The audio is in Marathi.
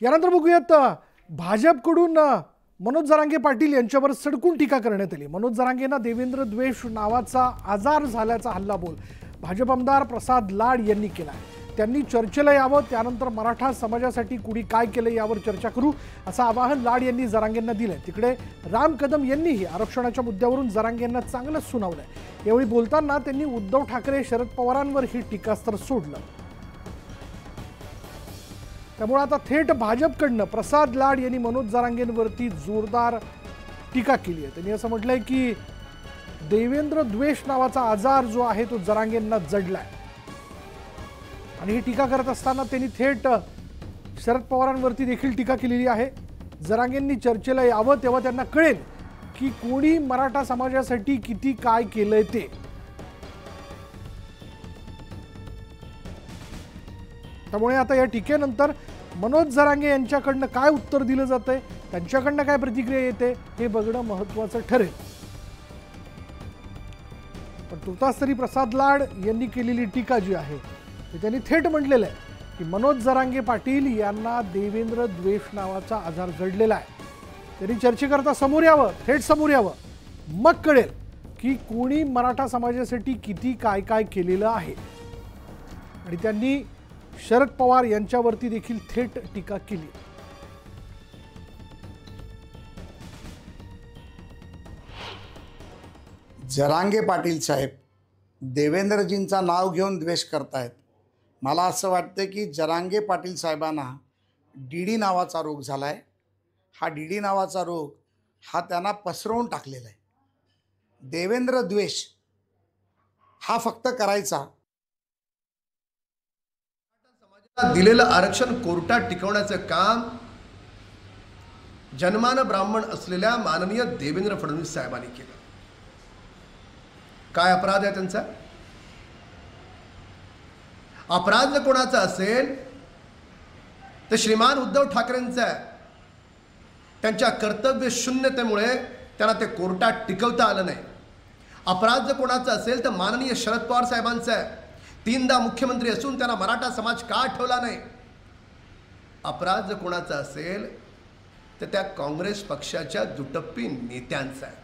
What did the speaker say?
यानंतर बघूयात भाजपकडून मनोज जरांगे पाटील यांच्यावर सडकून टीका करण्यात आली। मनोज जरांगेंना देवेंद्र द्वेष नावाचा आजार झाल्याचा हल्लाबोल भाजप आमदार प्रसाद लाड यांनी केला। त्यांनी चर्चेला यावं, त्यानंतर मराठा समाजासाठी कुणी काय केलं यावर चर्चा करू असं आवाहन लाड यांनी जरांगेंना दिलंय। तिकडे राम कदम यांनीही आरक्षणाच्या मुद्द्यावरून जरांगेंना चांगलंच सुनावलंय। यावेळी बोलताना त्यांनी उद्धव ठाकरे शरद पवारांवर ही टीकास्त्र सोडलं। त्यामुळे आता थेट भाजपकडनं प्रसाद लाड यांनी मनोज जरांगेंवरती जोरदार टीका केली आहे। त्यांनी असं म्हटलंय की देवेंद्र द्वेष नावाचा आजार जो आहे तो जरांगेंना जडलाय आणि ही टीका करत असताना त्यांनी थेट शरद पवारांवरती देखील टीका केलेली आहे। जरांगेंनी चर्चेला यावं तेव्हा त्यांना कळेल की कोणी मराठा समाजासाठी किती काय केलंय ते। त्यामुळे आता या टीकेनंतर मनोज जरांगे यांच्याकडनं काय उत्तर दिलं जातंय, त्यांच्याकडनं काय प्रतिक्रिया येते हे बघणं महत्त्वाचं ठरेल। पण तुर्तास तरी प्रसाद लाड यांनी केलेली टीका जी आहे ते त्यांनी थेट म्हटलेलं आहे की मनोज जरांगे पाटील यांना देवेंद्र द्वेष नावाचा आजार जडलेला आहे। त्यांनी चर्चेकरता समोर यावं, थेट समोर यावं, मग कळेल की कोणी मराठा समाजासाठी किती काय काय केलेलं आहे। आणि त्यांनी शरद पवार यांच्यावरती देखील थेट टीका केली। जरांगे पाटील साहेब देवेंद्रजींचा नाव घेऊन द्वेष करतायत। मला असं वाटतं की जरांगे पाटील साहेबांना डीडी नावाचा रोग झालाय। हा डीडी नावाचा रोग हा त्यांना पसरवून टाकलेला आहे। देवेंद्र द्वेष हा फक्त करायचा दिलेलं आरक्षण कोर्टात टिकवण्याचं काम जन्मान ब्राह्मण असलेल्या माननीय देवेंद्र फडणवीस साहेबांनी केलं। काय अपराध आहे त्यांचा? अपराध जर कोणाचा असेल तर श्रीमान उद्धव ठाकरेंचा आहे। त्यांच्या कर्तव्य शून्यतेमुळे त्यांना ते कोर्टात टिकवता आलं नाही। अपराध जर कोणाचा असेल तर माननीय शरद पवार साहेबांचा आहे। तीनदा मुख्यमंत्री असून त्यांना मराठा समाज का ठेवला नाही? अपराध जर कोणाचा असेल तर त्या काँग्रेस पक्षाच्या दुटप्पी नेत्यांचा आहे।